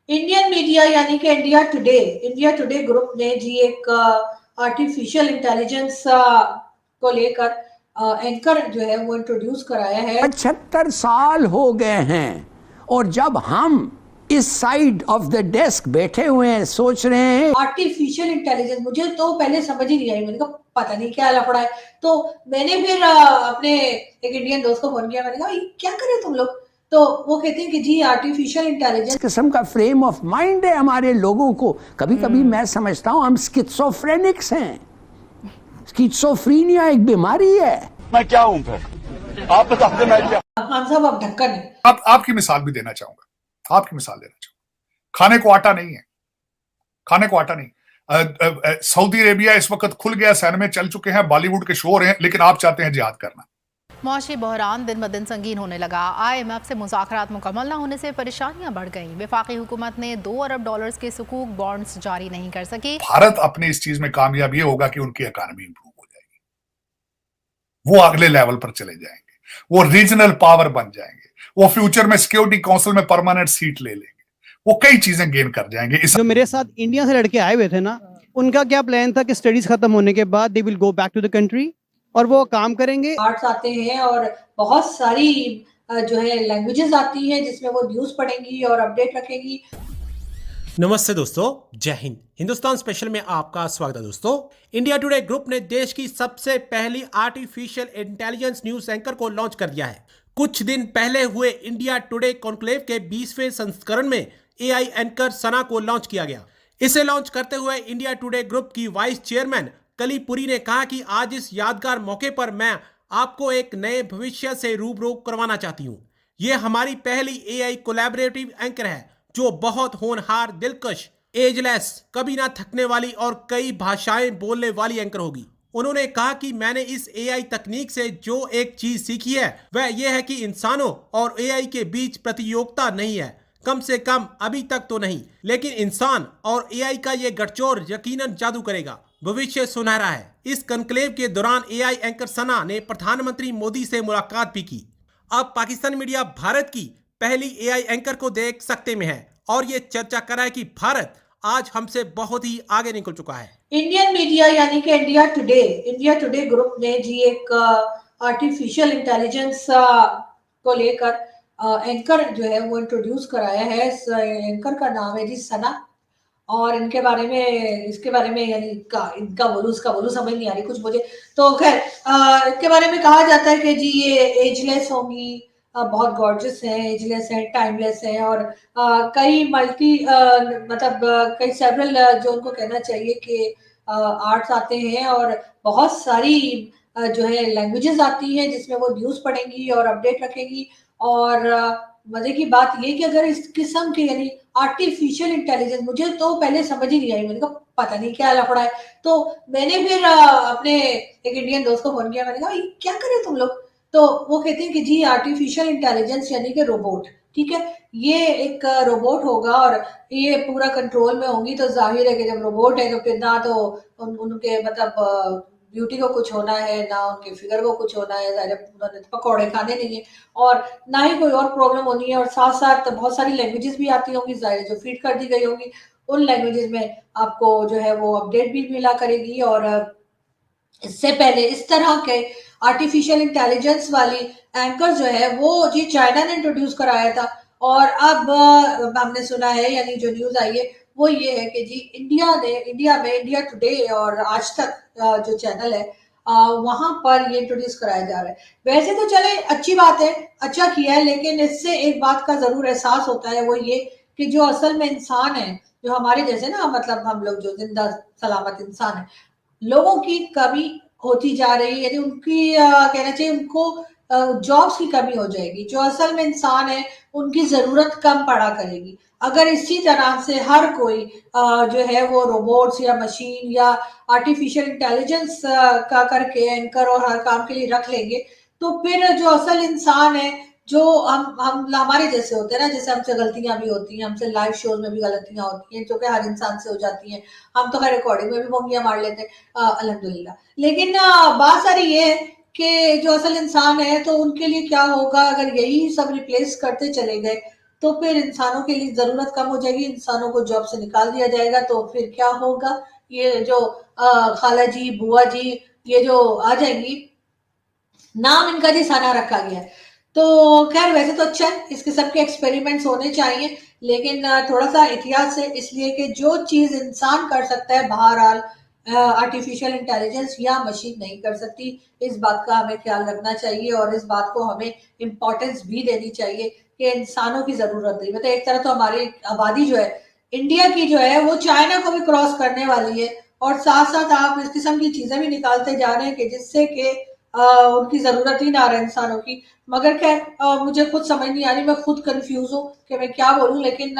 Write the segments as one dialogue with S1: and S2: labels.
S1: Indian media यानी कि India today group ने जी एक आर्टिफिशियल इंटेलिजेंस को लेकर एंकर जो है वो इंट्रोड्यूस कराया है।
S2: 75 साल हो गए हैं और जब हम इस साइड ऑफ द डेस्क बैठे हुए हैं सोच रहे हैं
S1: आर्टिफिशियल इंटेलिजेंस, मुझे तो पहले समझ ही नहीं आई। मैंने कहा पता नहीं क्या लफड़ा है। तो मैंने फिर अपने एक इंडियन दोस्त को फोन किया। मैंने कहा ये क्या करे तुम लोग? तो वो कहते हैं कि जी आर्टिफिशियल इंटेलिजेंस
S2: इस किस्म का फ्रेम ऑफ माइंड है हमारे लोगों को। कभी कभी मैं समझता हूं हम स्किज़ोफ्रेनिक्स हैं। स्किज़ोफ्रेनिया एक बीमारी है।
S3: मैं क्या हूं फिर? आप बताते मैं क्या?
S1: खान साहब आप ढक्कन है।
S4: आपकी मिसाल भी देना चाहूंगा, आपकी मिसाल देना चाहूंगा। खाने को आटा नहीं है, खाने को आटा नहीं। सऊदी अरेबिया इस वक्त खुल गया, सिनेमा चल चुके हैं, बॉलीवुड के शो हो रहे हैं, लेकिन आप चाहते हैं जिहाद करना।
S5: मौशी बहरान दिन ब दिन संगीन होने लगा। IMF से मुज़ाकरात मुकम्मल न होने से परेशानियां बढ़ गईं। वफाकी हुकूमत ने $2 अरब के सुकूक बॉन्ड्स जारी नहीं कर सकी।
S4: भारत अपने इस चीज में कामयाब ये होगा कि उनकी इकॉनमी इंप्रूव हो जाएगी, वो अगले लेवल पर चले जाएंगे, वो रीजनल पावर बन जाएंगे, वो फ्यूचर में सिक्योरिटी काउंसिल में परमानेंट सीट ले लेंगे, वो कई चीजें गेन कर जाएंगे।
S6: जो मेरे साथ इंडिया से लड़के आए हुए थे ना, उनका क्या प्लान था कि स्टडीज खत्म होने के बाद they will go back to the country और वो काम करेंगे।
S1: आर्ट्स आते हैं और बहुत सारी जो है लैंग्वेजेस आती हैं जिसमें वो न्यूज पढ़ेंगी और अपडेट रखेंगी।
S7: नमस्ते दोस्तों, जय हिंद। हिंदुस्तान स्पेशल में आपका स्वागत है दोस्तों। इंडिया टुडे ग्रुप ने देश की सबसे पहली आर्टिफिशियल इंटेलिजेंस न्यूज एंकर को लॉन्च कर दिया है। कुछ दिन पहले हुए इंडिया टुडे कॉन्क्लेव के 20वें संस्करण में AI एंकर सना को लॉन्च किया गया। इसे लॉन्च करते हुए इंडिया टुडे ग्रुप की वाइस चेयरमैन कलीपुरी ने कहा कि आज इस यादगार मौके पर मैं आपको एक नए भविष्य से रूबरू करवाना चाहती हूँ। ये हमारी पहली AI कोलैबोरेटिव एंकर है जो बहुत होनहार, दिलकश, एजलेस, कभी ना थकने वाली और कई भाषाएं बोलने वाली एंकर होगी। उन्होंने कहा कि मैंने इस AI तकनीक से जो एक चीज सीखी है वह यह है कि इंसानों और AI के बीच प्रतियोगिता नहीं है, कम से कम अभी तक तो नहीं, लेकिन इंसान और AI का ये गठजोड़ यकीनन जादू करेगा। भविष्य सुनहरा है। इस कॉन्क्लेव के दौरान AI एंकर सना ने प्रधानमंत्री मोदी से मुलाकात भी की। अब पाकिस्तान मीडिया भारत की पहली AI एंकर को देख सकते में है और ये चर्चा कर रहा है कि भारत आज हमसे बहुत ही आगे निकल चुका है।
S1: इंडियन मीडिया यानी कि इंडिया टुडे ग्रुप ने जी एक आर्टिफिशियल इंटेलिजेंस को लेकर एंकर जो है वो इंट्रोड्यूस कराया है। इस एंकर का नाम है जी सना। और इसके बारे में यानी इनका बोलूं उसका बोलूं समझ नहीं आ रही कुछ मुझे। तो खैर इसके बारे में कहा जाता है कि जी ये एजलेस होंगी, बहुत गॉर्जियस हैं, एजलेस हैं, टाइमलेस हैं और कई कई सेवरल जो उनको कहना चाहिए कि आर्ट्स आते हैं और बहुत सारी जो है लैंग्वेजेस आती हैं जिसमें वो न्यूज़ पढ़ेंगी और अपडेट रखेंगी। और मजे की बात ये कि अगर इस किस्म के यानी आर्टिफिशियल इंटेलिजेंस, मुझे तो पहले समझ ही नहीं आई। मैंने कहा पता नहीं क्या लफड़ा है। तो मैंने फिर अपने एक इंडियन दोस्त को फोन किया। मैंने कहा ये क्या करे तुम लोग? तो वो कहते हैं कि जी आर्टिफिशियल इंटेलिजेंस यानी कि रोबोट, ठीक है, ये एक रोबोट होगा और ये पूरा कंट्रोल में होंगी। तो जाहिर है कि जब रोबोट है तो फिर ना तो उनके मतलब ब्यूटी को कुछ होना है, ना उनके फिगर को कुछ होना है, उन्होंने पकौड़े खाने नहीं है और ना ही कोई और प्रॉब्लम होनी है। और साथ साथ बहुत सारी लैंग्वेजेस भी आती होंगी, जाहिर जो फीड कर दी गई होंगी उन लैंग्वेजेस में आपको जो है वो अपडेट भी मिला करेगी। और इससे पहले इस तरह के आर्टिफिशियल इंटेलिजेंस वाली एंकर जो है वो जी चाइना ने इंट्रोड्यूस कराया था। और अब हमने सुना है यानी जो न्यूज आई है वो ये है कि जी इंडिया में इंडिया टुडे और आज तक जो चैनल है वहां पर ये इंट्रोड्यूस कराया जा रहा है। वैसे तो चले अच्छी बात है, अच्छा किया है, लेकिन इससे एक बात का जरूर एहसास होता है, वो ये कि जो असल में इंसान है, जो हमारे जैसे ना मतलब हम लोग जो जिंदा सलामत इंसान है, लोगों की कमी होती जा रही है। यानी उनकी कहना चाहिए उनको जॉब्स की कमी हो जाएगी। जो असल में इंसान है उनकी जरूरत कम पड़ा करेगी अगर इसी तरह से हर कोई जो है वो रोबोट्स या मशीन या आर्टिफिशियल इंटेलिजेंस का करके एंकर और हर काम के लिए रख लेंगे। तो फिर जो असल इंसान है, जो हम हमारे जैसे होते हैं ना, जैसे हमसे गलतियां भी होती हैं, हमसे लाइव शोज में भी गलतियां होती हैं जो कि हर इंसान से हो जाती हैं। हम तो खैर रिकॉर्डिंग में भी मोंगियां मार लेते हैं अल्हम्दुलिल्लाह। लेकिन बात सारी ये है कि जो असल इंसान है तो उनके लिए क्या होगा अगर यही सब रिप्लेस करते चले गए। तो फिर इंसानों के लिए जरूरत कम हो जाएगी, इंसानों को जॉब से निकाल दिया जाएगा, तो फिर क्या होगा? ये जो खाला जी, बुआ जी, ये जो आ जाएंगी, नाम इनका जी सना रखा गया है। तो खैर वैसे तो अच्छा है, इस किस्म के एक्सपेरिमेंट्स होने चाहिए, लेकिन थोड़ा सा एहतियात से, इसलिए कि जो चीज इंसान कर सकता है बहरहाल आर्टिफिशियल इंटेलिजेंस या मशीन नहीं कर सकती। इस बात का हमें ख्याल रखना चाहिए और इस बात को हमें इम्पोर्टेंस भी देनी चाहिए कि इंसानों की जरूरत नहीं। मतलब एक तरह तो हमारी आबादी जो है इंडिया की जो है वो चाइना को भी क्रॉस करने वाली है, और साथ साथ आप इस किस्म की चीजें भी निकालते जा रहे हैं कि जिससे कि उनकी जरूरत ही ना रहे इंसानों की। मगर खैर मुझे खुद समझ नहीं आ रही, मैं खुद कंफ्यूज हूँ कि मैं क्या बोलूं, लेकिन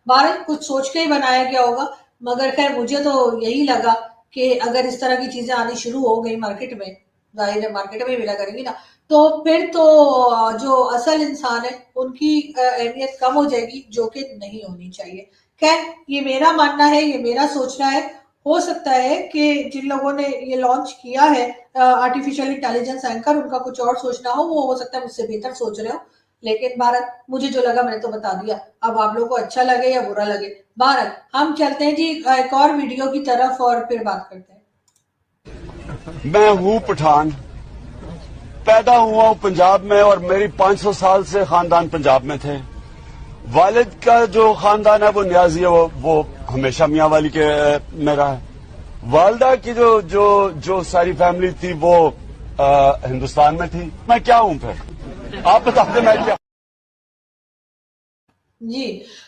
S1: बाहर कुछ सोच के ही बनाया गया होगा। मगर खैर मुझे तो यही लगा कि अगर इस तरह की चीजें आनी शुरू हो गई मार्केट में, जाहिर है मार्केट में मिला करेंगी ना, तो फिर तो जो असल इंसान है उनकी अहमियत कम हो जाएगी, जो कि नहीं होनी चाहिए। खैर ये मेरा मानना है, ये मेरा सोचना है। हो सकता है कि जिन लोगों ने ये लॉन्च किया है आर्टिफिशियल इंटेलिजेंस एंकर, उनका कुछ और सोचना हो सकता है मुझसे बेहतर सोच रहे हो, लेकिन भारत मुझे जो लगा मैंने तो बता दिया। अब आप लोगों को अच्छा लगे या बुरा लगे, भारत हम चलते हैं जी एक और वीडियो की तरफ और फिर बात करते हैं।
S3: मैं हूं पठान, पैदा हुआ हूं पंजाब में और मेरी 500 साल से खानदान पंजाब में थे। वालिद का जो खानदान है वो न्याजी है, वो हमेशा मियां वाली के में रहा है। वालदा की जो सारी फैमिली थी वो हिंदुस्तान में थी। मैं क्या हूं फिर? आप बताते मैं क्या?
S1: जी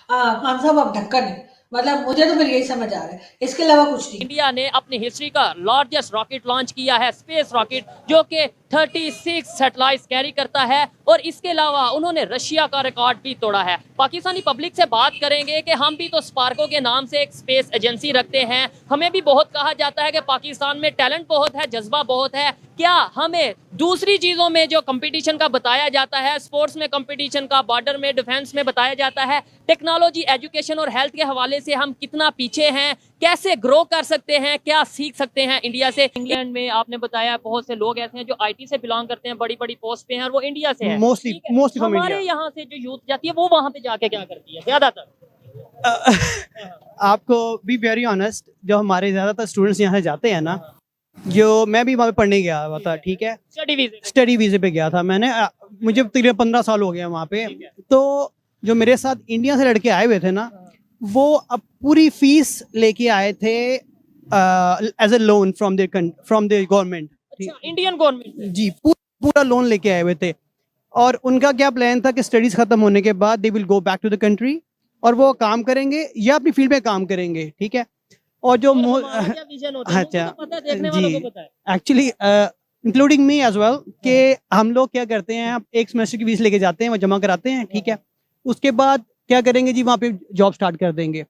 S1: खान साहब आप ढक्कन है, मतलब मुझे तो फिर यही समझ आ रहा है, इसके अलावा कुछ नहीं।
S8: इंडिया ने अपनी हिस्ट्री का लार्जेस्ट रॉकेट लॉन्च किया है, स्पेस रॉकेट, जो कि 36 सैटेलाइट्स कैरी करता है, और इसके अलावा उन्होंने रशिया का रिकॉर्ड भी तोड़ा है। पाकिस्तानी पब्लिक से बात करेंगे कि हम भी तो स्पार्को के नाम से एक स्पेस एजेंसी रखते हैं, हमें भी बहुत कहा जाता है कि पाकिस्तान में टैलेंट बहुत है, जज्बा बहुत है। क्या हमें दूसरी चीज़ों में जो कंपटीशन का बताया जाता है, स्पोर्ट्स में कंपटीशन का, बॉर्डर में, डिफेंस में बताया जाता है, टेक्नोलॉजी, एजुकेशन और हेल्थ के हवाले से हम कितना पीछे हैं, कैसे ग्रो कर सकते हैं, क्या सीख सकते हैं इंडिया से? इंग्लैंड में आपने बताया बहुत से लोग ऐसे हैं जो आईटी से बिलोंग करते हैं, बड़ी बड़ी पोस्ट पे हैं, और वो इंडिया से हैं।
S6: मोस्टली
S8: हमारे यहाँ से जो यूथ जाती है वो वहाँ पे जाके क्या करती है ज्यादातर?
S6: आपको बी वेरी ऑनेस्ट, जो हमारे ज्यादातर स्टूडेंट्स यहाँ जाते हैं ना, जो मैं भी वहाँ पे पढ़ने गया हुआ था, ठीक है, स्टडी वीजे पे गया था मैंने, मुझे तकरीबन 15 साल हो गया वहाँ पे। तो जो मेरे साथ इंडिया से लड़के आए हुए थे ना, वो अब पूरी फीस लेके आए थे as a loan from the government.
S8: Indian government
S6: जी, पूरा लोन लेके आए हुए थे, और उनका क्या प्लान था कि स्टडीज खत्म होने के बाद they will go back to the country, और वो काम करेंगे या अपनी फील्ड में काम करेंगे, ठीक है। और जो अच्छा जी, actually including me as well, कि हम लोग क्या करते हैं, आप एक सेमेस्टर की फीस लेके जाते हैं, वो जमा कराते हैं, ठीक है, उसके बाद क्या करेंगे जी, वहाँ पे जॉब स्टार्ट कर देंगे।